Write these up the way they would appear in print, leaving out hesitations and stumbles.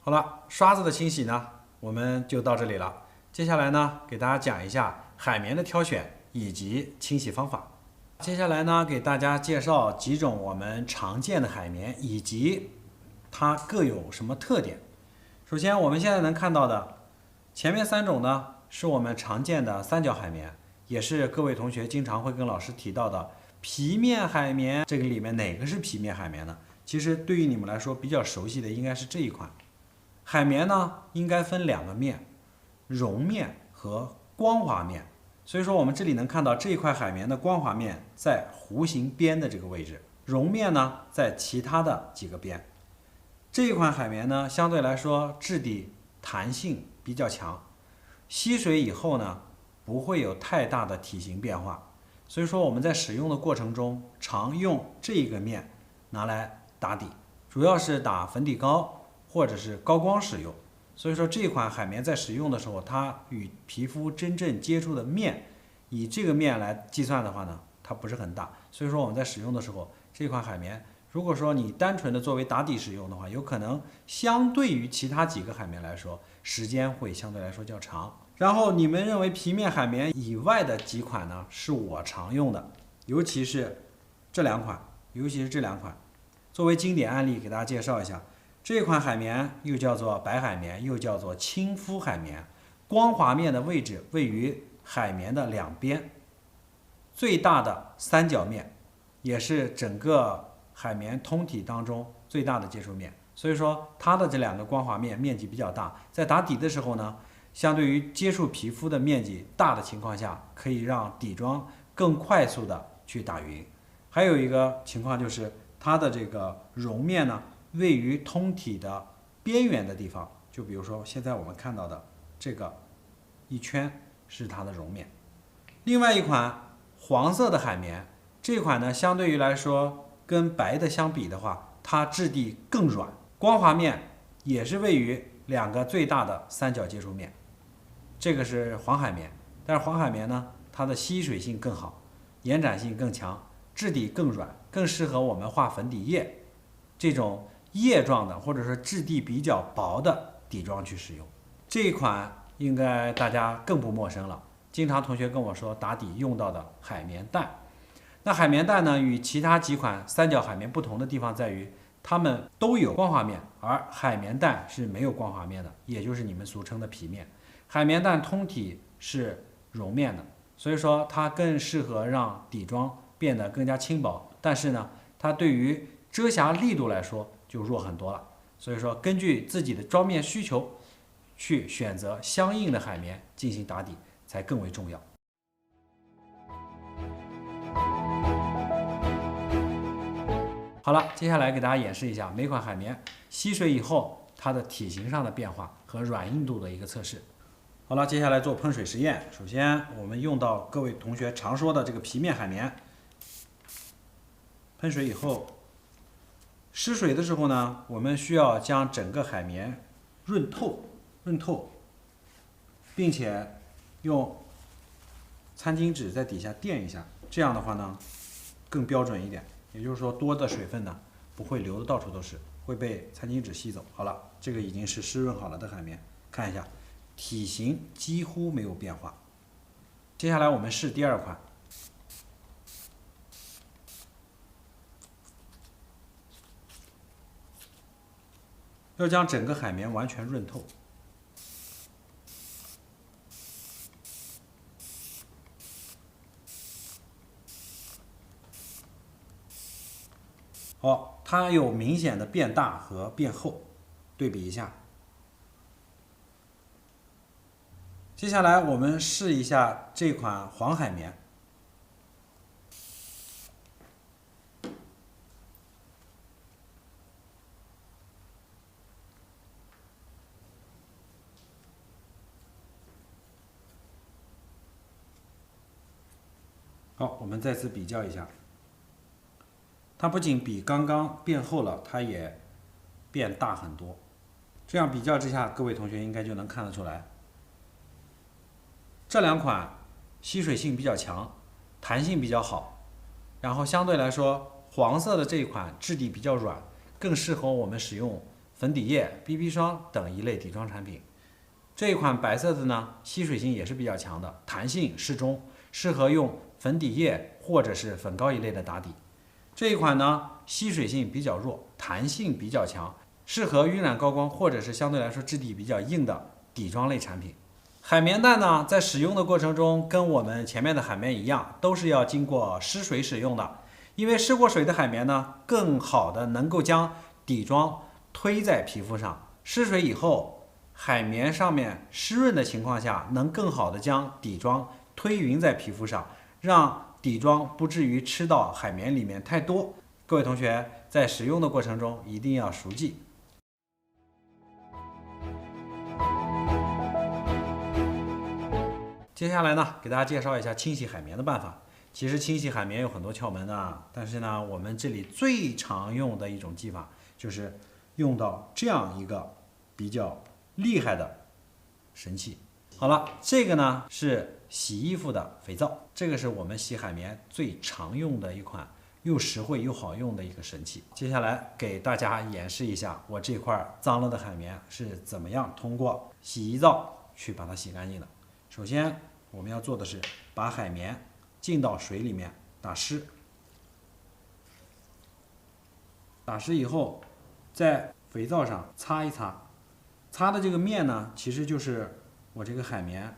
好了，刷子的清洗呢，我们就到这里了。接下来呢，给大家讲一下海绵的挑选以及清洗方法。接下来呢，给大家介绍几种我们常见的海绵以及它各有什么特点。首先，我们现在能看到的前面3种呢，是我们常见的三角海绵，也是各位同学经常会跟老师提到的皮面海绵。这个里面哪个是皮面海绵呢？其实对于你们来说比较熟悉的应该是这一款。海绵呢，应该分2个面，绒面和光滑面。所以说我们这里能看到这一块海绵的光滑面在弧形边的这个位置，绒面呢在其他的几个边。这一款海绵呢，相对来说质地弹性比较强，吸水以后呢不会有太大的体型变化。所以说我们在使用的过程中，常用这一个面拿来打底，主要是打粉底膏或者是高光使用。所以说这款海绵在使用的时候，它与皮肤真正接触的面，以这个面来计算的话呢，它不是很大。所以说我们在使用的时候，这款海绵如果说你单纯的作为打底使用的话，有可能相对于其他几个海绵来说，时间会相对来说较长。然后你们认为皮面海绵以外的几款呢，是我常用的，尤其是这2款，作为经典案例给大家介绍一下。这款海绵又叫做白海绵，又叫做亲肤海绵。光滑面的位置位于海绵的2边，最大的三角面，也是整个海绵通体当中最大的接触面。所以说它的这2个光滑面面积比较大，在打底的时候呢，相对于接触皮肤的面积大的情况下，可以让底妆更快速的去打匀。还有一个情况就是它的这个绒面呢，位于通体的边缘的地方，就比如说现在我们看到的这个一圈是它的绒面。另外一款黄色的海绵，这款呢相对于来说跟白的相比的话，它质地更软，光滑面也是位于2个最大的三角接触面。这个是黄海绵，但是黄海绵呢，它的吸水性更好，延展性更强，质地更软，更适合我们画粉底液这种液状的或者说质地比较薄的底妆去使用。这一款应该大家更不陌生了，经常同学跟我说打底用到的海绵蛋。那海绵蛋呢，与其他几款三角海绵不同的地方在于，它们都有光滑面，而海绵蛋是没有光滑面的，也就是你们俗称的皮面。海绵蛋通体是绒面的，所以说它更适合让底妆变得更加轻薄，但是呢，它对于遮瑕力度来说就弱很多了。所以说根据自己的妆面需求去选择相应的海绵进行打底才更为重要。好了，接下来给大家演示一下每款海绵吸水以后它的体型上的变化和软硬度的一个测试。好了，接下来做喷水实验。首先我们用到各位同学常说的这个皮面海绵，喷水以后湿水的时候呢，我们需要将整个海绵润透，并且用餐巾纸在底下垫一下，这样的话呢更标准一点。也就是说多的水分呢不会流的到处都是，会被餐巾纸吸走。好了，这个已经是湿润好了的海绵，看一下体型几乎没有变化。接下来我们试第2款。要将整个海绵完全润透。好，它有明显的变大和变厚，对比一下。接下来我们试一下这款黄海绵。好，我们再次比较一下，它不仅比刚刚变厚了，它也变大很多。这样比较之下，各位同学应该就能看得出来，这2款吸水性比较强，弹性比较好，然后相对来说，黄色的这一款质地比较软，更适合我们使用粉底液、BB 霜等一类底妆产品。这一款白色的呢，吸水性也是比较强的，弹性适中，适合用粉底液或者是粉膏一类的打底。这一款呢，吸水性比较弱，弹性比较强，适合晕染高光或者是相对来说质地比较硬的底妆类产品。海绵蛋呢，在使用的过程中，跟我们前面的海绵一样，都是要经过湿水使用的。因为湿过水的海绵呢，更好的能够将底妆推在皮肤上。湿水以后，海绵上面湿润的情况下，能更好的将底妆推匀在皮肤上，让底妆不至于吃到海绵里面太多。各位同学在使用的过程中一定要熟记。接下来呢，给大家介绍一下清洗海绵的办法。其实清洗海绵有很多窍门的，但是呢，我们这里最常用的一种技法就是用到这样一个比较厉害的神器。好了，这个呢是洗衣服的肥皂，这个是我们洗海绵最常用的一款又实惠又好用的一个神器。接下来给大家演示一下我这块脏了的海绵是怎么样通过洗衣皂去把它洗干净的。首先我们要做的是把海绵浸到水里面打湿，打湿以后在肥皂上擦一擦，擦的这个面呢，其实就是我这个海绵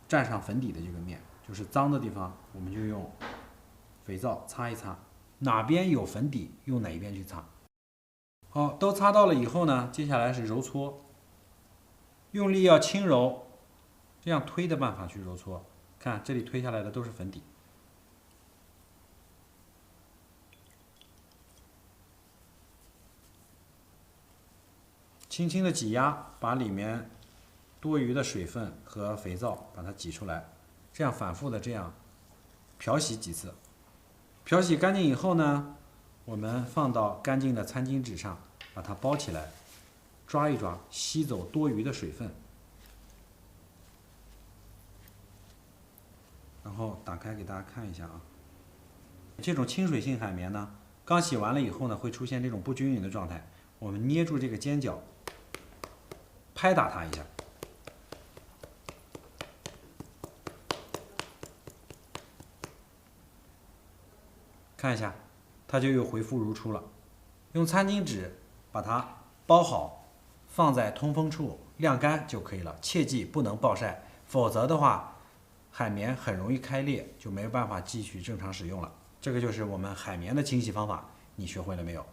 蘸上粉底的这个面，就是脏的地方我们就用肥皂擦一擦，哪边有粉底用哪一边去擦。好，都擦到了以后呢，接下来是揉搓，用力要轻揉，这样推的办法去揉搓，看这里推下来的都是粉底。轻轻的挤压，把里面多余的水分和肥皂把它挤出来，这样反复的这样漂洗几次。漂洗干净以后呢，我们放到干净的餐巾纸上，把它包起来，抓一抓，吸走多余的水分。然后打开给大家看一下啊，这种亲水性海绵呢，刚洗完了以后呢，会出现这种不均匀的状态。我们捏住这个尖角，拍打它一下，看一下，它就又恢复如初了。用餐巾纸把它包好，放在通风处晾干就可以了。切记不能暴晒，否则的话，海绵很容易开裂，就没有办法继续正常使用了。这个就是我们海绵的清洗方法，你学会了没有？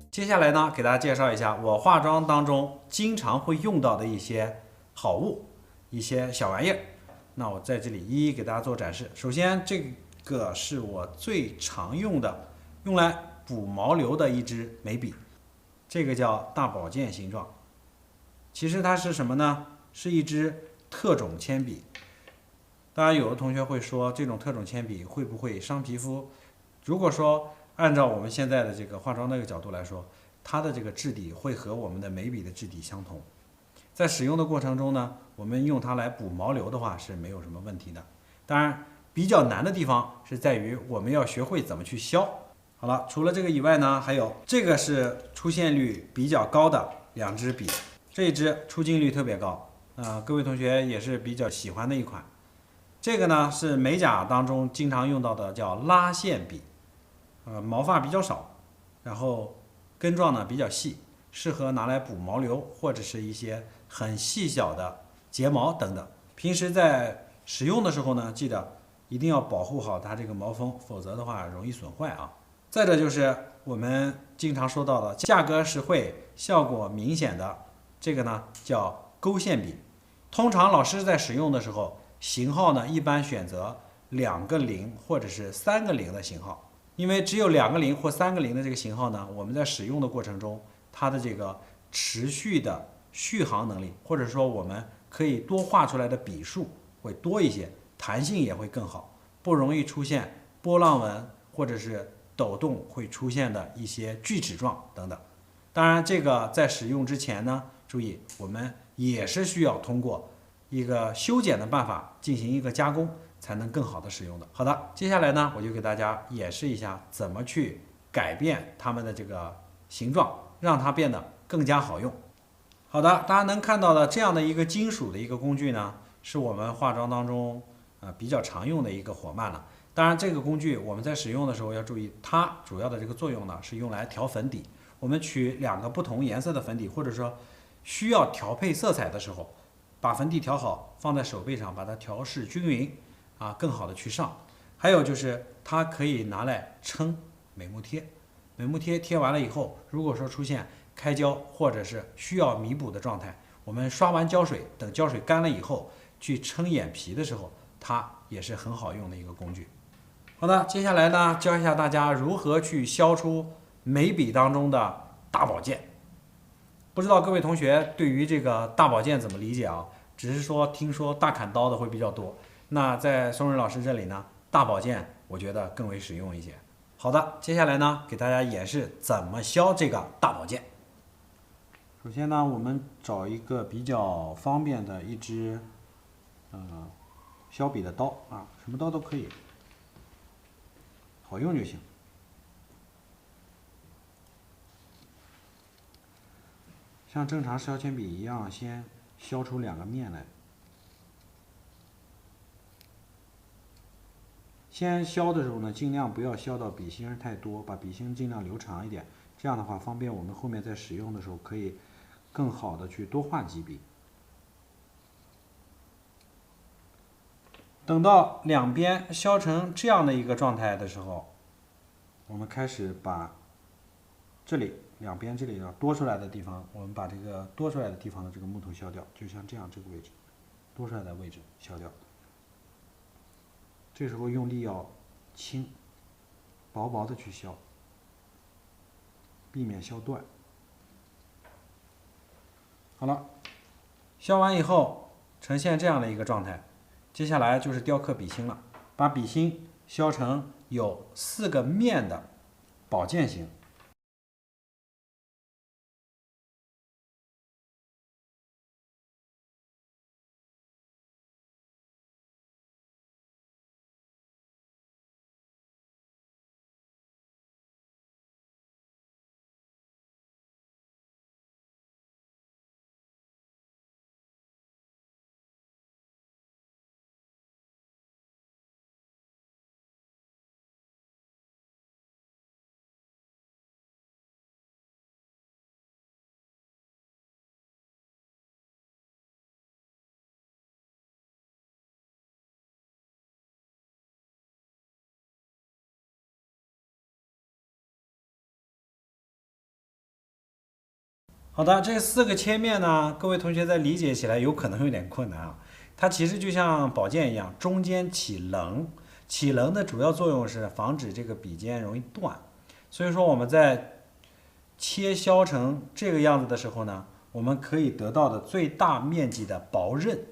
接下来呢，给大家介绍一下我化妆当中经常会用到的一些好物，一些小玩意儿。那我在这里一一给大家做展示。首先，这个是我最常用的，用来补毛流的一支眉笔，这个叫大宝剑形状。其实它是什么呢？是一支特种铅笔。当然，有的同学会说，这种特种铅笔会不会伤皮肤？如果说按照我们现在的这个化妆的一个角度来说，它的这个质地会和我们的眉笔的质地相同。在使用的过程中呢，我们用它来补毛流的话是没有什么问题的。当然，比较难的地方是在于我们要学会怎么去削。好了，除了这个以外呢，还有这个是出现率比较高的两支笔，这一支出镜率特别高，各位同学也是比较喜欢的一款。这个呢是美甲当中经常用到的，叫拉线笔，毛发比较少，然后根状呢比较细，适合拿来补毛流或者是一些很细小的睫毛等等。平时在使用的时候呢，记得一定要保护好它这个毛锋，否则的话容易损坏啊。再者就是我们经常说到的价格实惠、效果明显的这个呢叫勾线笔。通常老师在使用的时候，型号呢一般选择2个0或者是3个0的型号，因为只有2个0或3个0的这个型号呢，我们在使用的过程中，它的这个持续的续航能力，或者说我们可以多画出来的笔数会多一些，弹性也会更好，不容易出现波浪纹或者是抖动会出现的一些锯齿状等等。当然，这个在使用之前呢，注意我们也是需要通过一个修剪的办法进行一个加工，才能更好的使用的。好的，接下来呢，我就给大家演示一下怎么去改变它们的这个形状，让它变得更加好用。好的，大家能看到的这样的一个金属的一个工具呢，是我们化妆当中比较常用的一个火蔓了。当然，这个工具我们在使用的时候要注意，它主要的这个作用呢是用来调粉底。我们取两个不同颜色的粉底，或者说需要调配色彩的时候，把粉底调好，放在手背上，把它调试均匀更好的去上。还有就是它可以拿来撑美目贴，美目贴贴完了以后，如果说出现开胶或者是需要弥补的状态，我们刷完胶水，等胶水干了以后去撑眼皮的时候，它也是很好用的一个工具。好的，接下来呢，教一下大家如何去消除眉笔当中的大宝剑。不知道各位同学对于这个大宝剑怎么理解啊？只是说听说大砍刀的会比较多，那在松仁老师这里呢，大宝剑我觉得更为实用一些。好的，接下来呢，给大家演示怎么削这个大宝剑。首先呢，我们找一个比较方便的一支削笔的刀什么刀都可以，好用就行。像正常削铅笔一样，先削出两个面来。先削的时候呢，尽量不要削到笔芯太多，把笔芯尽量留长一点。这样的话，方便我们后面在使用的时候可以更好的去多画几笔。等到两边削成这样的一个状态的时候，我们开始把这里两边这里要多出来的地方，我们把这个多出来的地方的这个木头削掉，就像这样这个位置，多出来的位置削掉。这时候用力要轻，薄薄的去削，避免削断。好了，削完以后呈现这样的一个状态，接下来就是雕刻笔芯了，把笔芯削成有4个面的宝剑形。好的，这4个切面呢，各位同学在理解起来有可能有点困难啊。它其实就像宝剑一样，中间起棱，起棱的主要作用是防止这个笔尖容易断。所以说我们在切削成这个样子的时候呢，我们可以得到的最大面积的薄刃。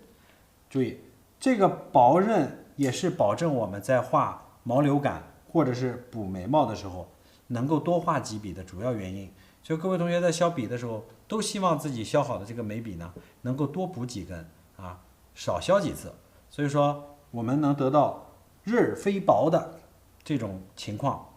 注意，这个薄刃也是保证我们在画毛流感或者是补眉毛的时候能够多画几笔的主要原因。所以各位同学在削笔的时候，都希望自己削好的这个眉笔呢，能够多补几根少削几次。所以说，我们能得到刃非薄的这种情况，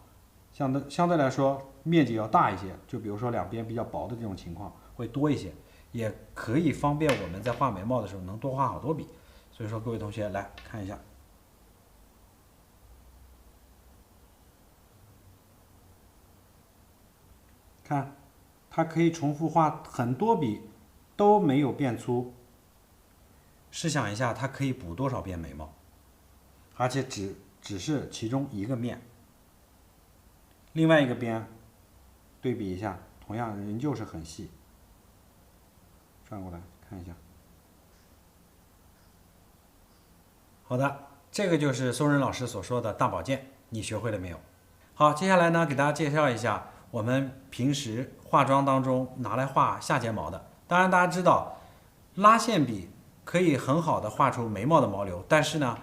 相对来说面积要大一些。就比如说两边比较薄的这种情况会多一些，也可以方便我们在画眉毛的时候能多画好多笔。所以说，各位同学来看一下。看，它可以重复画很多笔，都没有变粗。试想一下，它可以补多少遍眉毛？而且只是其中一个面，另外一个边对比一下，同样仍旧是很细。转过来看一下。好的，这个就是松仁老师所说的大宝剑，你学会了没有？好，接下来呢，给大家介绍一下我们平时化妆当中拿来画下睫毛的。当然大家知道，拉线笔可以很好的画出眉毛的毛流，但是呢，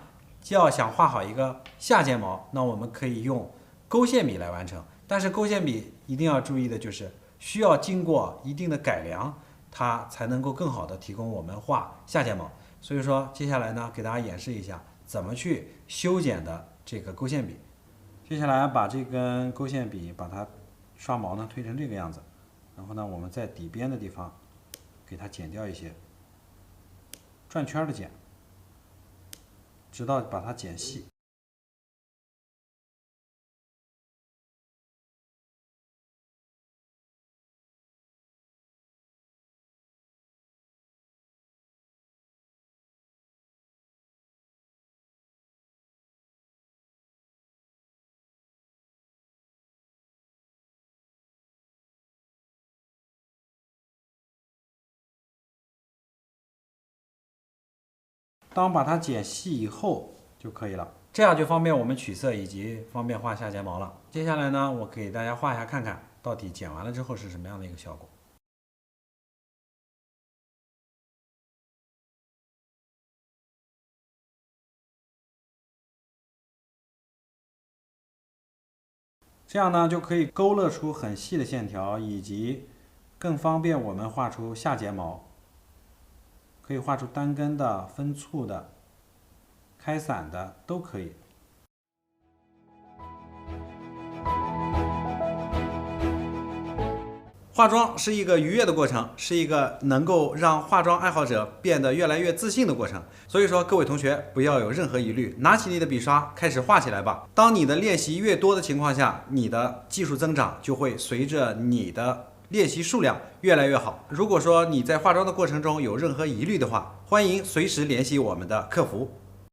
要想画好一个下睫毛，那我们可以用勾线笔来完成。但是勾线笔一定要注意的就是需要经过一定的改良，它才能够更好的提供我们画下睫毛。所以说接下来呢，给大家演示一下怎么去修剪的这个勾线笔。接下来把这根勾线笔把它刷毛呢推成这个样子，然后呢我们在底边的地方给它剪掉一些，转圈的剪，直到把它剪细。当把它剪细以后就可以了，这样就方便我们取色以及方便画下睫毛了。接下来呢，我给大家画一下看看，到底剪完了之后是什么样的一个效果。这样呢，就可以勾勒出很细的线条，以及更方便我们画出下睫毛。可以画出单根的、分簇的、开散的都可以。化妆是一个愉悦的过程，是一个能够让化妆爱好者变得越来越自信的过程。所以说，各位同学不要有任何疑虑，拿起你的笔刷开始画起来吧。当你的练习越多的情况下，你的技术增长就会随着你的练习数量越来越好。如果说你在化妆的过程中有任何疑虑的话，欢迎随时联系我们的客服。